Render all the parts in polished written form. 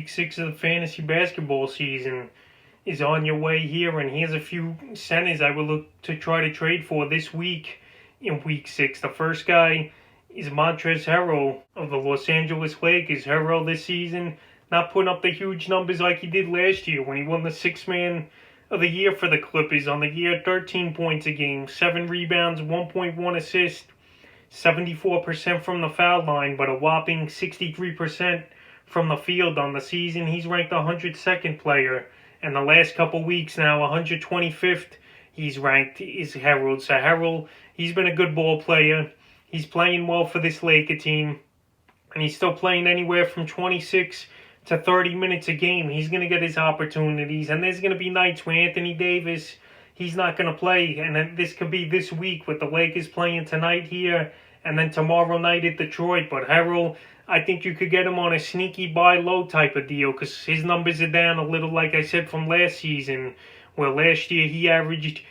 Week 6 of the fantasy basketball season is on your way here, and here's a few centers I will look to try to trade for this week in Week 6. The first guy is Montrezl Harrell of the Los Angeles Lakers. Harrell this season not putting up the huge numbers like he did last year when he won the Sixth Man of the Year for the Clippers. On the year, 13 points a game, 7 rebounds, 1.1 assists, 74% from the foul line, but a whopping 63% from the field. On the season, he's ranked 102nd player, and the last couple weeks now 125th he's ranked is Haralds. So Harrell, he's been a good ball player. He's playing well for this Laker team, and he's still playing anywhere from 26 to 30 minutes a game. He's going to get his opportunities, and there's going to be nights where Anthony Davis, he's not going to play, and then this could be this week with the Lakers playing tonight here and then tomorrow night at Detroit. But Harrell, I think you could get him on a sneaky buy low type of deal because his numbers are down a little, like I said, from last season, where last year he averaged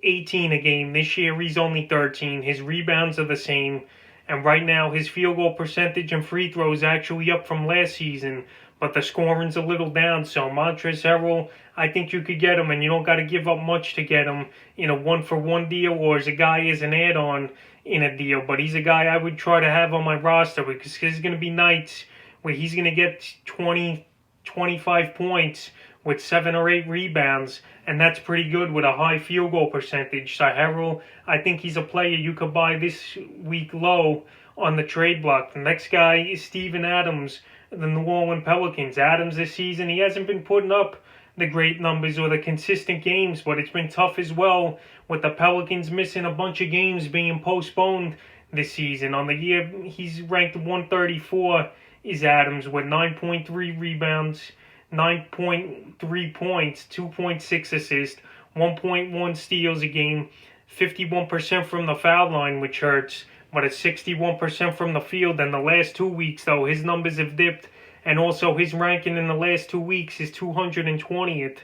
18 a game. This year he's only 13. His rebounds are the same, and right now his field goal percentage and free throws actually up from last season, but the scoring's a little down. So Montrezl Harrell, I think you could get him, and you don't got to give up much to get him in a one-for-one deal or as a guy as an add-on in a deal. But he's a guy I would try to have on my roster because there's going to be nights where he's going to get 20, 25 points with 7 or 8 rebounds, and that's pretty good with a high field goal percentage. So Harrell, I think he's a player you could buy this week low on the trade block. The next guy is Steven Adams, the New Orleans Pelicans. Adams this season, he hasn't been putting up the great numbers or the consistent games, but it's been tough as well with the Pelicans missing a bunch of games being postponed this season. On the year, he's ranked 134 is Adams with 9.3 rebounds, 9.3 points, 2.6 assists, 1.1 steals a game, 51% from the foul line, which hurts, but it's 61% from the field. And the last 2 weeks, though, his numbers have dipped, and also his ranking in the last 2 weeks is 220th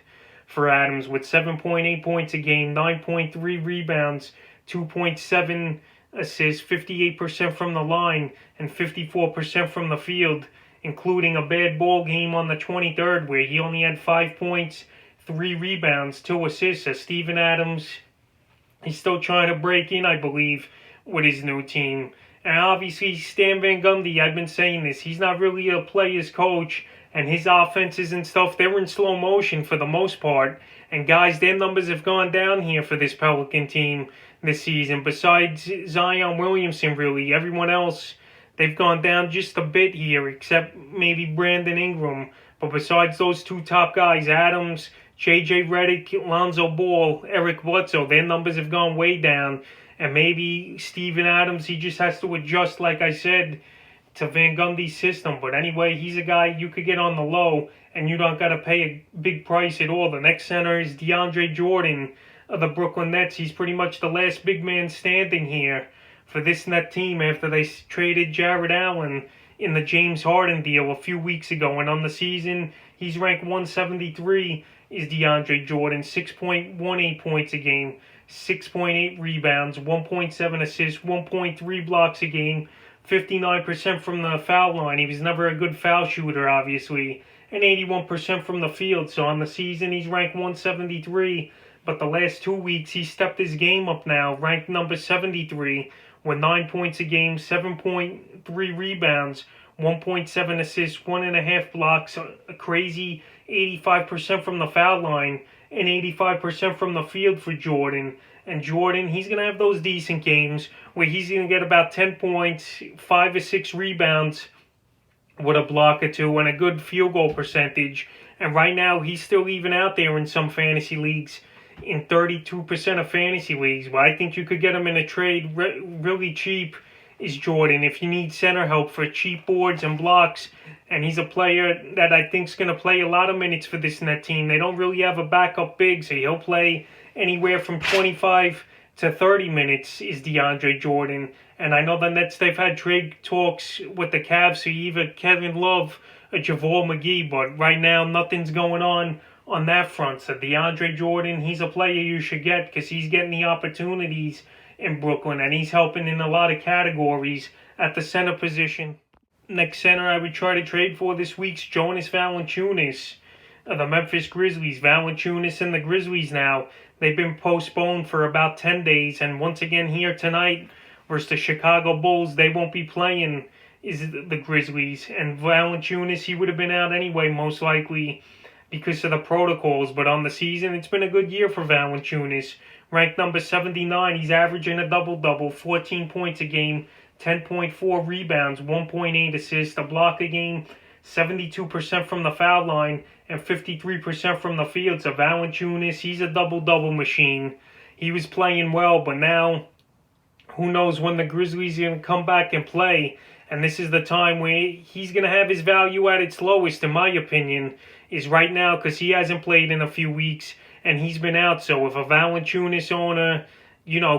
for Adams with 7.8 points a game, 9.3 rebounds, 2.7 assists, 58% from the line, and 54% from the field, including a bad ball game on the 23rd where he only had 5 points, 3 rebounds, 2 assists. So Steven Adams, he's still trying to break in, I believe, with his new team. And obviously, Stan Van Gundy, I've been saying this, he's not really a player's coach, and his offenses and stuff, they're in slow motion for the most part. And guys, their numbers have gone down here for this Pelican team this season. Besides Zion Williamson, really, everyone else, they've gone down just a bit here, except maybe Brandon Ingram. But besides those 2 top guys, Adams, J.J. Redick, Lonzo Ball, Eric Bledsoe, their numbers have gone way down. And maybe Steven Adams, he just has to adjust, like I said, to Van Gundy's system. But anyway, he's a guy you could get on the low, and you don't got to pay a big price at all. The next center is DeAndre Jordan of the Brooklyn Nets. He's pretty much the last big man standing here for this net team after they traded Jared Allen in the James Harden deal a few weeks ago. And on the season, he's ranked 173 is DeAndre Jordan, 6.18 points a game, 6.8 rebounds, 1.7 assists, 1.3 blocks a game, 59% from the foul line. He was never a good foul shooter, obviously, and 81% from the field. So on the season, he's ranked 173, but the last 2 weeks, he stepped his game up now, ranked number 73, with 9 points a game, 7.3 rebounds, 1.7 assists, 1.5 blocks, a crazy 85% from the foul line, and 85% from the field for Jordan. And Jordan, he's going to have those decent games where he's going to get about 10 points, 5 or 6 rebounds with a block or 2, and a good field goal percentage. And right now, he's still even out there in some fantasy leagues, in 32% of fantasy leagues. But I think you could get him in a trade really cheap is Jordan if you need center help for cheap boards and blocks. And he's a player that I think is going to play a lot of minutes for this net team. They don't really have a backup big, so he'll play anywhere from 25 to 30 minutes is DeAndre Jordan. And I know the Nets, they've had trade talks with the Cavs for either Kevin Love or JaVale McGee, but right now nothing's going on that front. So DeAndre Jordan, he's a player you should get because he's getting the opportunities in Brooklyn, and he's helping in a lot of categories at the center position. Next center I would try to trade for this week's Jonas Valancius of the Memphis Grizzlies. Valancius and the Grizzlies now, they've been postponed for about 10 days. And once again here tonight versus the Chicago Bulls, they won't be playing is the Grizzlies. And Valancius, he would have been out anyway, most likely, because of the protocols. But on the season, it's been a good year for Valancius. Ranked number 79, he's averaging a double-double, 14 points a game, 10.4 rebounds, 1.8 assists, a block a game, 72% from the foul line, and 53% from the field. So Valancius, he's a double-double machine. He was playing well, but now, who knows when the Grizzlies are going to come back and play. And this is the time where he's going to have his value at its lowest, in my opinion, is right now, because he hasn't played in a few weeks, and he's been out. So if a Valancius owner,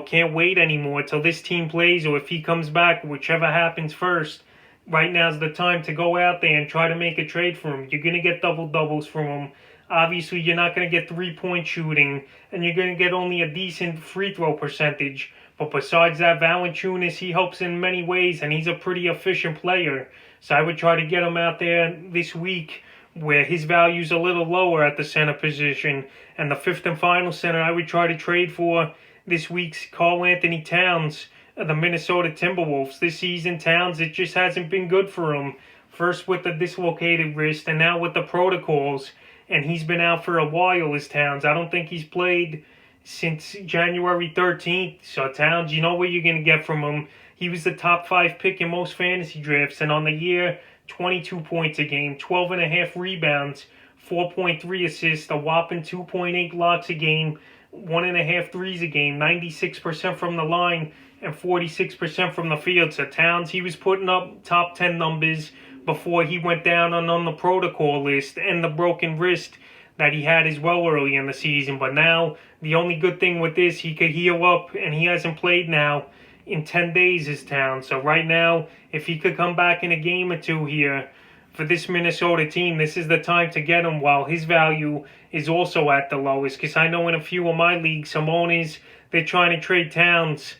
can't wait anymore till this team plays, or if he comes back, whichever happens first, right now's the time to go out there and try to make a trade for him. You're going to get double-doubles from him. Obviously, you're not going to get three-point shooting, and you're going to get only a decent free throw percentage. But besides that, Valancius, he helps in many ways, and he's a pretty efficient player. So I would try to get him out there this week where his value's a little lower at the center position. And the fifth and final center I would try to trade for this week's Karl-Anthony Towns of the Minnesota Timberwolves. This season, Towns, it just hasn't been good for him. First with the dislocated wrist, and now with the protocols. And he's been out for a while, as Towns. I don't think he's played since January 13th. So Towns, you know what you're going to get from him. He was the top 5 pick in most fantasy drafts, and on the year, 22 points a game, 12.5 rebounds, 4.3 assists, a whopping 2.8 blocks a game, 1.5 threes a game, 96% from the line, and 46% from the field. So Towns, he was putting up top 10 numbers before he went down on the protocol list, and the broken wrist that he had as well early in the season. But now, the only good thing with this, he could heal up, and he hasn't played now in 10 days, his Towns. So right now, if he could come back in a game or two here for this Minnesota team, this is the time to get him while his value is also at the lowest. Because I know in a few of my leagues, some owners, they're trying to trade Towns,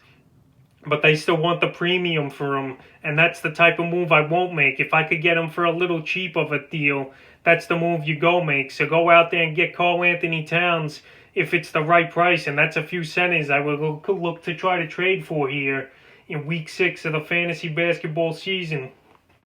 but they still want the premium for him. And that's the type of move I won't make. If I could get him for a little cheap of a deal, that's the move you go make. So go out there and get Karl-Anthony Towns if it's the right price. And that's a few centers I would look to try to trade for here in Week 6 of the fantasy basketball season.